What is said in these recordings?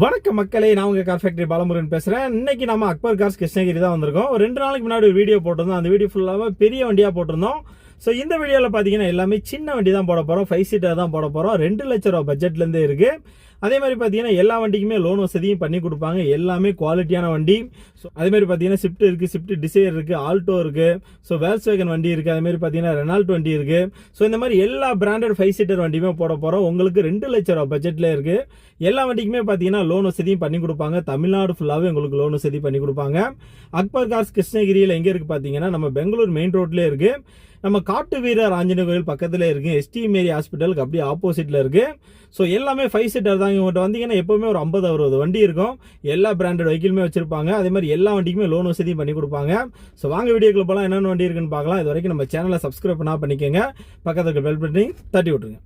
வணக்கம் மக்களே, நான் உங்க கார் ஃபேக்டரி பாலமுருகன் பேசுறேன். இன்னைக்கு நம்ம அக்பர் கார்ஸ் கிருஷ்ணகிரி தான் வந்திருக்கோம். ஒரு 2 நாளைக்கு முன்னாடி ஒரு வீடியோ போட்டிருந்தோம். அந்த வீடியோ ஃபுல்லாக பெரிய வண்டியா போட்டிருந்தோம். ஸோ இந்த வீடியோவில் பார்த்தீங்கன்னா எல்லாமே சின்ன வண்டி தான் போட போகிறோம். 5 சீட்டர் தான் போட போகிறோம். 2 லட்ச ரூபா பட்ஜெட்லேருந்தே இருக்குது. அதே மாதிரி பார்த்தீங்கன்னா எல்லா வண்டிக்குமே லோன் வசதியும் பண்ணி கொடுப்பாங்க. எல்லாமே குவாலிட்டியான வண்டி. ஸோ அதே மாதிரி பார்த்தீங்கன்னா ஸ்விஃப்ட் இருக்குது, ஸ்விஃப்ட் டிசைர் இருக்குது, ஆல்டோ இருக்குது, ஸோ வேல்ஸ்வேகன் வண்டி இருக்குது, அதே மாதிரி பார்த்தீங்கன்னா ரெனால்ட் வண்டி இருக்குது. ஸோ இந்த மாதிரி எல்லா பிராண்டட் 5 சீட்டர் வண்டியுமே போட போகிறோம். உங்களுக்கு 2 லட்ச ரூபா பட்ஜெட்டில் இருக்குது. எல்லா வண்டிக்குமே பார்த்தீங்கன்னா லோன் வசதியும் பண்ணி கொடுப்பாங்க. தமிழ்நாடு ஃபுல்லாகவே உங்களுக்கு லோன் வசதி பண்ணி கொடுப்பாங்க. அக்பர் கார்ஸ் கிருஷ்ணகிரியில் எங்கே இருக்குது பார்த்தீங்கன்னா நம்ம பெங்களூர் மெயின் ரோட்லேயே இருக்குது. நம்ம காட்டு வீரர் ஆஞ்சநேயர் கோயில் பக்கத்தில் இருக்குது. எஸ்டி மேரி ஹாஸ்பிட்டலுக்கு அப்படியே ஆப்போசிட்டில் இருக்குது. ஸோ எல்லாமே 5 சீட்டர் தான். இவங்கள்ட்ட வந்தீங்கன்னா எப்போவுமே ஒரு 50-60 வண்டி இருக்கும். எல்லா பிராண்டட் வெஹிக்கிளுமே வச்சிருப்பாங்க. அதே மாதிரி எல்லா வண்டிக்குமே லோன் வசதியும் பண்ணி கொடுப்பாங்க. ஸோ வாங்க வீடியோக்குள்ள போகலாம். என்னென்ன வண்டி இருக்குன்னு பார்க்கலாம். இது வரைக்கும் நம்ம சேனலை சப்ஸ்கிரைப் பண்ணிக்கோங்க. பக்கத்துக்கு பெல் பட்டன் தட்டி விட்டுருங்க.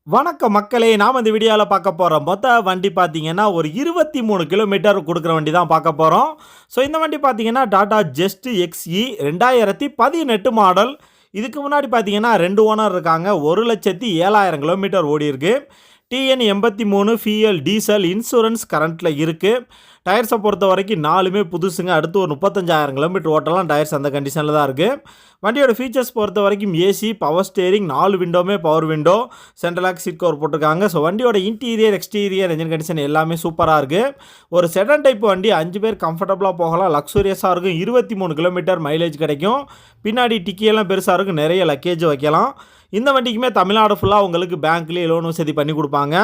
வணக்கம் மக்களே, நாம் இந்த வீடியோவில் பார்க்க போகிறோம். மொத்த வண்டி பார்த்தீங்கன்னா ஒரு 23 கிலோமீட்டர் கொடுக்குற வண்டி தான் பார்க்க போகிறோம். ஸோ இந்த வண்டி பார்த்தீங்கன்னா டாடா ஜஸ்ட் எக்ஸ்இ 2018 மாடல். இதுக்கு முன்னாடி பார்த்தீங்கன்னா 2 ஓனர் இருக்காங்க. 1,07,000 கிலோமீட்டர் ஓடி இருக்கு. TN 83 ஃபியூயல் டீசல் இன்சூரன்ஸ் கரண்ட்டில் இருக்குது. டயர்ஸை பொறுத்த வரைக்கும் 4மே புதுசுங்க. அடுத்து ஒரு 35,000 கிலோமீட்டர் ஓட்டலாம். டயர்ஸ் அந்த கண்டிஷனில் தான் இருக்குது. வண்டியோட ஃபீச்சர்ஸ் பொறுத்த வரைக்கும் ஏசி, பவர் ஸ்டேரிங், 4 விண்டோமே power window, central lock seat cover போட்டிருக்காங்க. ஸோ வண்டியோட இன்டீரியர், எக்ஸ்டீரியர், என்ஜின் கண்டிஷன் எல்லாமே சூப்பராக இருக்குது. ஒரு செடன் டைப் வண்டி. 5 பேர் கம்ஃபர்டபுளாக போகலாம். லக்ஸூரியஸாக இருக்கும். 23 கிலோமீட்டர் மைலேஜ் கிடைக்கும். பின்னாடி டிக்கியெல்லாம் பெருசாக இருக்கும். நிறைய லக்கேஜ் வைக்கலாம். இந்த வண்டிக்குமே தமிழ்நாடு ஃபுல்லாக உங்களுக்கு பேங்க்லேயே லோன் வசதி பண்ணி கொடுப்பாங்க.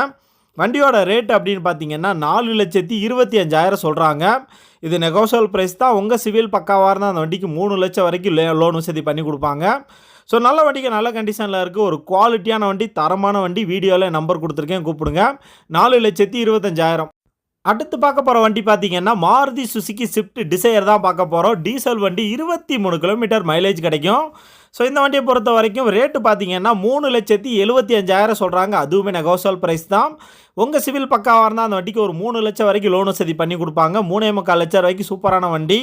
வண்டியோட ரேட் அப்படின்னு பார்த்தீங்கன்னா 4,25,000 சொல்கிறாங்க. இது நெகோஷியபிள் ப்ரைஸ் தான். உங்கள் சிவில் பக்காவாக இருந்தால் அந்த வண்டிக்கு 3 லட்சம் வரைக்கும் லோன் வசதி பண்ணி கொடுப்பாங்க. ஸோ நல்ல வண்டிக்கு நல்ல கண்டிஷனில் இருக்குது. ஒரு குவாலிட்டியான வண்டி, தரமான வண்டி. வீடியோவில் நம்பர் கொடுத்துருக்கேன், கூப்பிடுங்க. 4,25,000. அடுத்து பார்க்க போகிற வண்டி பார்த்தீங்கன்னா மாருதி சுசுகி ஸ்விஃப்ட் டிசைர் தான் பார்க்க போகிறோம். டீசல் வண்டி, 23 கிலோமீட்டர் மைலேஜ் கிடைக்கும். ஸோ இந்த வண்டியை பொறுத்த வரைக்கும் ரேட்டு பார்த்தீங்கன்னா 3,75,000 சொல்கிறாங்க. அதுவுமே நெகோஷியபிள் ப்ரைஸ் தான். உங்கள் சிவில் பக்காவாக இருந்தால் அந்த வண்டிக்கு ஒரு 3 லட்சம் வரைக்கும் லோன் வசதி பண்ணி கொடுப்பாங்க. 3,4 லட்சம் வரைக்கும் சூப்பரான வண்டி.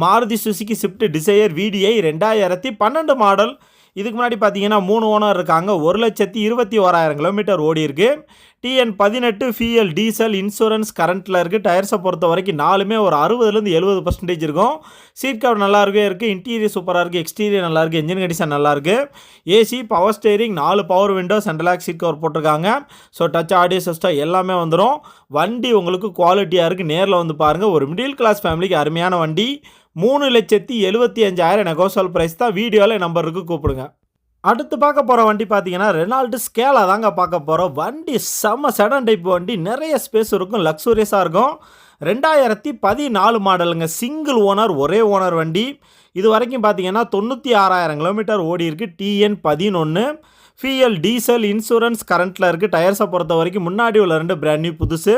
Maruti Suzuki Swift desire VDI 2012 model. இதுக்கு முன்னாடி பார்த்தீங்கன்னா 3 ஓனர் இருக்காங்க. 1,21,000 கிலோமீட்டர் ஓடி இருக்கு. TN 18 ஃபியூயல் டீசல் இன்சூரன்ஸ் கரண்ட்டில் இருக்குது. டயர்ஸை பொறுத்த வரைக்கும் 4மே ஒரு 60% 70% இருக்கும். சீட் கவர் நல்லாவே இருக்குது. இன்டீரியர் சூப்பராக இருக்குது. எக்ஸ்டீரியர் நல்லா இருக்குது. என்ஜின் கண்டிஷன் நல்லாயிருக்கு. AC, power steering, 4 power window, central lock seat cover போட்டிருக்காங்க. ஸோ டச் ஆடியோ சிஸ்டம் எல்லாமே வந்துடும். வண்டி உங்களுக்கு குவாலிட்டியாக இருக்குது. நேரில் வந்து பாருங்கள். ஒரு மிடில் கிளாஸ் ஃபேமிலிக்கு அருமையான வண்டி. 3,75,000 நெகோஷியபிள் ப்ரைஸ் தான். வீடியோவில் நம்பர் இருக்குது, கூப்பிடுங்க. அடுத்து பார்க்க போகிற வண்டி பார்த்தீங்கன்னா ரெனால்ட் ஸ்கேலா தாங்க பார்க்க போகிறோம். வண்டி செம்ம செடன் டைப் வண்டி. நிறைய ஸ்பேஸ் இருக்கும். லக்ஸூரியஸாக இருக்கும். 2014 மாடலுங்க. சிங்கிள் ஓனர், ஒரே ஓனர் வண்டி. இது வரைக்கும் பார்த்தீங்கன்னா 96,000 கிலோமீட்டர் ஓடி இருக்குது. TN 11 ஃபியூயல் டீசல் இன்சூரன்ஸ் கரண்ட்டில் இருக்குது. டயர்ஸை பொறுத்த வரைக்கும் முன்னாடி உள்ள 2 பிராண்ட் நியூ புதுசு.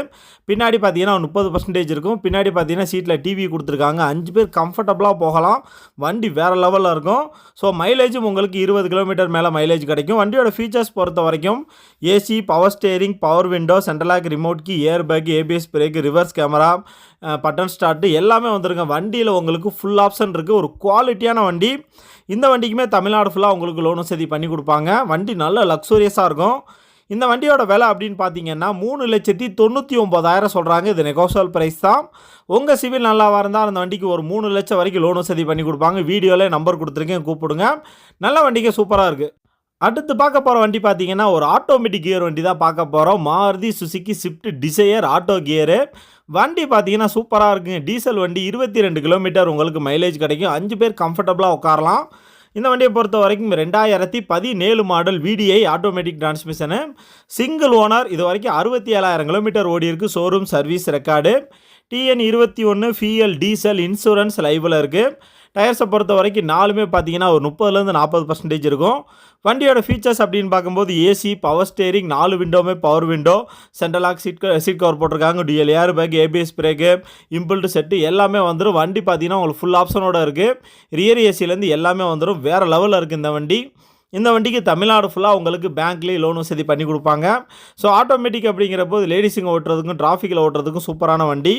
பின்னாடி பார்த்தீங்கன்னா 30% இருக்கும். பின்னாடி பார்த்தீங்கன்னா சீட்டில் டிவி கொடுத்துருக்காங்க. 5 பேர் கம்ஃபர்டபுளாக போகலாம். வண்டி வேறு லெவலில் இருக்கும். ஸோ மைலேஜும் உங்களுக்கு 20 கிலோமீட்டர் மேலே மைலேஜ் கிடைக்கும். வண்டியோட ஃபீச்சர்ஸ் பொறுத்த வரைக்கும் AC, power steering, power window, central lock, remote key, air bag, ABS brake, reverse camera, button start எல்லாமே வந்துருங்க. வண்டியில் உங்களுக்கு ஃபுல் ஆப்ஷன் இருக்குது. ஒரு குவாலிட்டியான வண்டி. இந்த வண்டிக்குமே தமிழ்நாடு ஃபுல்லாக உங்களுக்கு லோன் வசதி பண்ணி கொடுப்பாங்க. வண்டி நல்ல லக்ஸூரியஸாக இருக்கும். இந்த வண்டியோட விலை அப்படின்னு பார்த்தீங்கன்னா 3,99,000 சொல்கிறாங்க. இது நெகோஷியபிள் ப்ரைஸ் தான். உங்கள் சிவில் நல்லாவாக இருந்தால் அந்த வண்டிக்கு ஒரு 3 லட்சம் வரைக்கும் லோன் வசதி பண்ணி கொடுப்பாங்க. வீடியோவில் நம்பர் கொடுத்துருக்கேன், கூப்பிடுங்க. நல்ல வண்டிக்கு சூப்பராக இருக்குது. அடுத்து பார்க்க போகிற வண்டி பார்த்தீங்கன்னா ஒரு ஆட்டோமேட்டிக் கியர் வண்டி தான் பார்க்க போகிறோம். Maruti Suzuki Swift desire auto gear. வண்டி பார்த்தீங்கன்னா சூப்பராக இருக்குங்க. டீசல் வண்டி, 22 கிலோமீட்டர் உங்களுக்கு மைலேஜ் கிடைக்கும். 5 பேர் கம்ஃபர்டபுளாக உட்காரலாம். இந்த வண்டியை பொறுத்த வரைக்கும் 2017 model VDI automatic transmission. Single owner. இது வரைக்கும் 67,000 கிலோமீட்டர் ஓடி இருக்குது. Showroom service record. TN 21 fuel diesel insurance லைவில் இருக்குது. டயர்ஸை பொறுத்த வரைக்கும் 4மே பார்த்தீங்கன்னா ஒரு 30% இருக்கும். வண்டியோட ஃபீச்சர்ஸ் அப்படின்னு பார்க்கும்போது ஏசி, பவர் ஸ்டேரிங், 4 விண்டோமே power window, central lock seat cover போட்டிருக்காங்க. Dual air bag, ABS brake, inbuilt set எல்லாமே வந்துடும். வண்டி பார்த்தீங்கன்னா உங்களுக்கு ஃபுல் ஆப்ஷனோட இருக்குது. ரியர் ஏசிலேருந்து எல்லாமே வந்துடும். வேறு லெவலில் இருக்குது இந்த வண்டி. இந்த வண்டிக்கு தமிழ்நாடு ஃபுல்லாக உங்களுக்கு பேங்க்லேயே லோன் வசதி பண்ணி கொடுப்பாங்க. ஸோ ஆட்டோமேட்டிக் அப்படிங்கிறப்போ லேடிஸுங்க ஓட்டுறதுக்கும் டிராஃபிக்கில் ஓட்டுறதுக்கும் சூப்பரான வண்டி.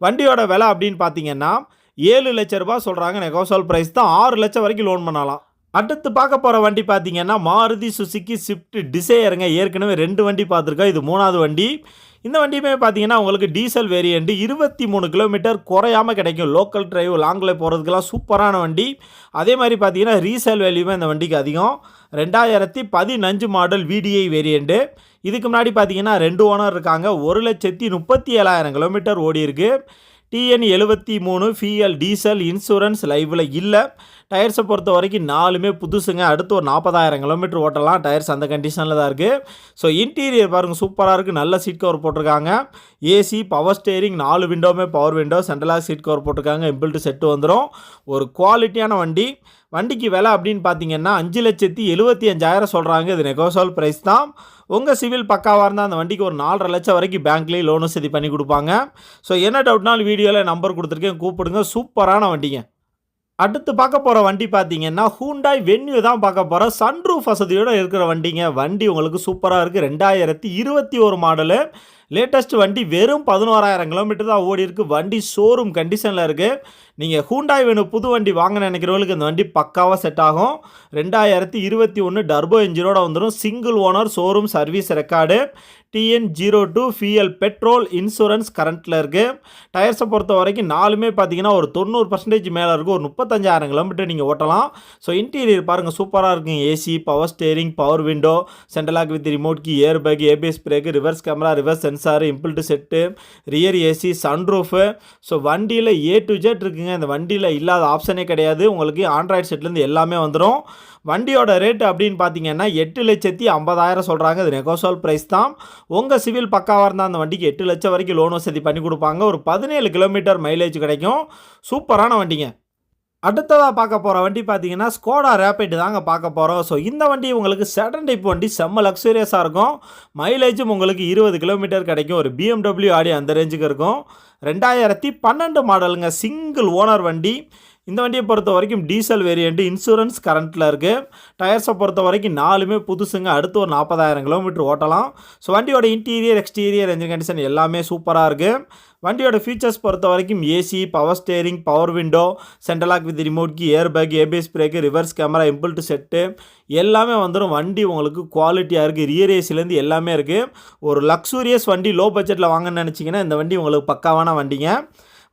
வண்டியோட விலை அப்படின்னு பார்த்தீங்கன்னா 7 லட்ச ரூபா சொல்கிறாங்க. நெகோஷியபிள் ப்ரைஸ் தான். 6 லட்சம் வரைக்கும் லோன் பண்ணலாம். அடுத்து பார்க்க போகிற வண்டி பார்த்தீங்கன்னா மாருதி சுசுக்கி ஸ்விஃப்ட் டிசையருங்க. ஏற்கனவே 2 வண்டி பார்த்துருக்கோம். இது 3வது வண்டி. இந்த வண்டியுமே பார்த்தீங்கன்னா உங்களுக்கு டீசல் வேரியண்ட் 23 கிலோமீட்டர் குறையாமல் கிடைக்கும். லோக்கல் டிரைவ் லாங்கில் போகிறதுக்கெல்லாம் சூப்பரான வண்டி. அதே மாதிரி பார்த்தீங்கன்னா ரீசேல் வேல்யூமே இந்த வண்டிக்கு அதிகம். 2015 மாடல் VDI வேரியண்ட்டு. இதுக்கு முன்னாடி பார்த்தீங்கன்னா 2 ஓனர் இருக்காங்க. 1,37,000 கிலோமீட்டர் ஓடி இருக்கு. TN 73 ஃபிஎல் டீசல் இன்சூரன்ஸ் லைவில் இல்லை. டயர்ஸை பொறுத்த வரைக்கும் 4மே புதுசுங்க. அடுத்து ஒரு 40,000 கிலோமீட்டர் ஓட்டலாம். டயர்ஸ் அந்த கண்டிஷனில் தான் இருக்குது. ஸோ இன்டீரியர் பாருங்கள் சூப்பராக இருக்குது. நல்ல சீட் கவர் போட்டிருக்காங்க. ஏசி பவர் ஸ்டேரிங் 4 விண்டோவுமே பவர் விண்டோ. சென்ட்ரலாக சீட் கவர் போட்டிருக்காங்க. இம்பிள்ட் செட்டு வந்துடும். ஒரு குவாலிட்டியான வண்டி. வண்டிக்கு விலை அப்படின்னு பார்த்தீங்கன்னா 5,75,000 சொல்கிறாங்க. இது நெகோஷியபிள் ப்ரைஸ் தான். உங்கள் சிவில் பக்காவாக இருந்தால் அந்த வண்டிக்கு ஒரு 4.5 லட்சம் வரைக்கும் பேங்க்லேயே லோன் வசதி பண்ணி கொடுப்பாங்க. ஸோ என்ன டவுட்னாலும் வீடியோவில் நம்பர் கொடுத்துருக்கேன், கூப்பிடுங்க. சூப்பரான வண்டிங்க. அடுத்து பார்க்க போகிற வண்டி பார்த்தீங்கன்னா ஹூண்டாய் வென்யூ தான் பார்க்க போகிறோம். சன்ரூஃப் வசதியோடு இருக்கிற வண்டிங்க. வண்டி உங்களுக்கு சூப்பராக இருக்குது. 2021 மாடலு. லேட்டஸ்ட் வண்டி. வெறும் 11,000 கிலோமீட்டர் தான் ஓடி இருக்குது. வண்டி ஷோரூம் கண்டிஷனில் இருக்குது. நீங்கள் ஹூண்டாய் வென்யூ புது வண்டி வாங்க நினைக்கிறவங்களுக்கு இந்த வண்டி பக்காவாக செட் ஆகும். 2021 டர்போ இன்ஜினோட வந்துடும். Single owner showroom service record. TN 02 FL petrol insurance கரண்ட்டில் இருக்குது. டயர்ஸை பொறுத்த வரைக்கும் 4மே பார்த்தீங்கன்னா ஒரு 90% மேலே இருக்கும். ஒரு 35,000 கிலோமீட்டர் நீங்கள் ஓட்டலாம். ஸோ இன்டீரியர் பாருங்கள் சூப்பராக இருக்குங்க. AC power steering power window central lock with remote key air bag ABS brake reverse camera reverse sensor inbuilt set rear AC sunroof. So வண்டியில் A to Z இருக்குங்க. இந்த வண்டியில் இல்லாத ஆப்ஷனே கிடையாது. உங்களுக்கு ஆண்ட்ராய்டு செட்லேருந்து எல்லாமே வந்துடும். வண்டியோட ரேட்டு அப்படின்னு பார்த்தீங்கன்னா 8,50,000 சொல்கிறாங்க. இது நெகோஷியபிள் ப்ரைஸ் தான். உங்கள் சிவில் பக்காவாக இருந்தால் அந்த வண்டிக்கு 8 லட்சம் வரைக்கும் லோன் வசதி பண்ணி கொடுப்பாங்க. ஒரு 17 கிலோமீட்டர் மைலேஜ் கிடைக்கும். சூப்பரான வண்டிங்க. அடுத்ததாக பார்க்க போகிற வண்டி பார்த்தீங்கன்னா ஸ்கோடா ரேபிட் தாங்க பார்க்க போகிறோம். ஸோ இந்த வண்டி உங்களுக்கு செடன் டைப் வண்டி. செம்ம லக்ஸூரியஸாக இருக்கும். மைலேஜும் உங்களுக்கு 20 கிலோமீட்டர் கிடைக்கும். ஒரு BMW ஆடி அந்த ரேஞ்சுக்கு இருக்கும். 2012 மாடலுங்க. சிங்கிள் ஓனர் வண்டி. இந்த வண்டியை பொறுத்த வரைக்கும் டீசல் வேரியண்ட் இன்சூரன்ஸ் கரண்ட்டில் இருக்குது. டயர்ஸை பொறுத்த வரைக்கும் 4மே புதுசுங்க. அடுத்து ஒரு 40,000 கிலோமீட்டர் ஓட்டலாம். ஸோ வண்டியோட இன்டீரியர் எக்ஸ்டீரியர் என்ஜின் கண்டிஷன் எல்லாமே சூப்பராக இருக்குது. வண்டியோட ஃபீச்சர்ஸ் பொறுத்த வரைக்கும் AC power steering power window central lock with remote key air bag ABS brake reverse camera inbuilt set எல்லாமே வந்துடும். வண்டி உங்களுக்கு குவாலிட்டியாக இருக்குது. ரியர் ஏசிலேருந்து எல்லாமே இருக்குது. ஒரு லக்ஸூரியஸ் வண்டி. லோ பட்ஜெட்டில் வாங்கன்னு நினச்சிங்கன்னா இந்த வண்டி உங்களுக்கு பக்காவான வண்டிங்க.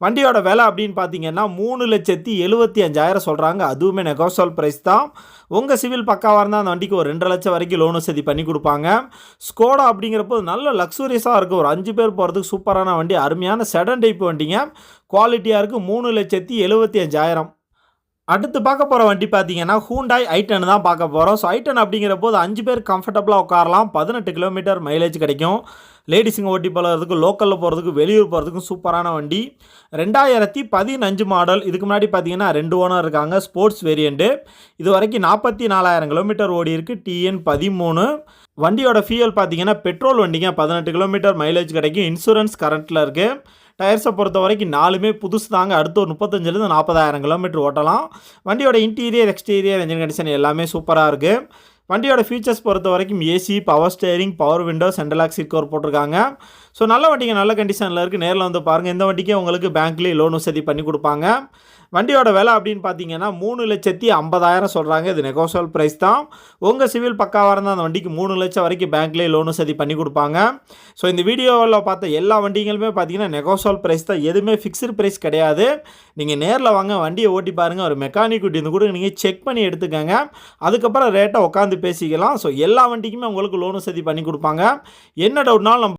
வண்டியோட விலை அப்படின்னு பார்த்தீங்கன்னா 3,75,000 சொல்கிறாங்க. அதுவுமே நெகோஷியபிள் ப்ரைஸ் தான். உங்கள் சிவில் பக்காவாக இருந்தால் அந்த வண்டிக்கு ஒரு 2 லட்சம் வரைக்கும் லோன் வசதி பண்ணி கொடுப்பாங்க. ஸ்கோடா அப்படிங்கிறப்போ நல்ல லக்ஸூரியஸாக இருக்குது. ஒரு 5 பேர் போகிறதுக்கு சூப்பரான வண்டி. அருமையான செடன் டைப் வண்டிங்க. குவாலிட்டியாக இருக்குது. 3,75,000. அடுத்து பார்க்க போகிற வண்டி பார்த்தீங்கன்னா ஹூண்டாய் i10 தான் பார்க்க போகிறோம். ஸோ i10 அப்படிங்கிறப்போ 5 பேர் கம்ஃபர்டபுளாக உட்காரலாம். 18 கிலோமீட்டர் மைலேஜ் கிடைக்கும். லேடிஸுங்க ஓட்டி போகிறதுக்கு லோக்கலில் போகிறதுக்கு வெளியூர் போகிறதுக்கும் சூப்பரான வண்டி. 2015 மாடல். இதுக்கு முன்னாடி பார்த்தீங்கன்னா 2 ஓனர் இருக்காங்க. Sports variant. இது வரைக்கும் 44,000 கிலோமீட்டர் ஓடி இருக்குது. TN 13. வண்டியோட ஃபியூல் பார்த்தீங்கன்னா பெட்ரோல் வண்டிங்க. 18 கிலோமீட்டர் மைலேஜ் கிடைக்கும். இன்சூரன்ஸ் கரண்ட்டில் இருக்குது. டயர்ஸை பொறுத்த வரைக்கும் 4மே புதுசு தாங்க. அடுத்து ஒரு 35,000 40,000 கிலோமீட்டர் ஓட்டலாம். வண்டியோட இன்டீரியர் எக்ஸ்டீரியர் என்ஜின் கண்டிஷன் எல்லாமே சூப்பராக இருக்குது. வண்டியோட ஃபீச்சர்ஸ் பொறுத்த வரைக்கும் AC power steering power window central lock seat cover போட்டிருக்காங்க. ஸோ நல்ல வண்டிங்க. நல்ல கண்டிஷனில் இருக்குது. நேரில் வந்து பாருங்கள். இந்த வண்டிக்கே உங்களுக்கு பேங்க்லேயே லோன் வசதி பண்ணி கொடுப்பாங்க. வண்டியோட விலை அப்படின்னு பார்த்தீங்கன்னா 3,50,000 சொல்கிறாங்க. இது நெகோஷியபிள் ப்ரைஸ் தான். உங்கள் சிவில் பக்காவாக இருந்தால் அந்த வண்டிக்கு 3 லட்சம் வரைக்கும் பேங்க்லேயே லோன் வசதி பண்ணி கொடுப்பாங்க. ஸோ இந்த வீடியோவில் பார்த்த எல்லா வண்டிகளுமே பார்த்தீங்கன்னா நெகோஷியபிள் ப்ரைஸ் தான். எதுவுமே ஃபிக்ஸ்டு ப்ரைஸ் கிடையாது. நீங்கள் நேரில் வாங்க, வண்டியை ஓட்டி பாருங்கள். ஒரு மெக்கானிக் கூட்டி கூட நீங்கள் செக் பண்ணி எடுத்துக்கோங்க. அதுக்கப்புறம் ரேட்டை உட்காந்து பேசிக்கலாம். ஸோ எல்லா வண்டிக்குமே உங்களுக்கு லோன் வசதி பண்ணி கொடுப்பாங்க. என்ன டவுட்னாலும் நம்ம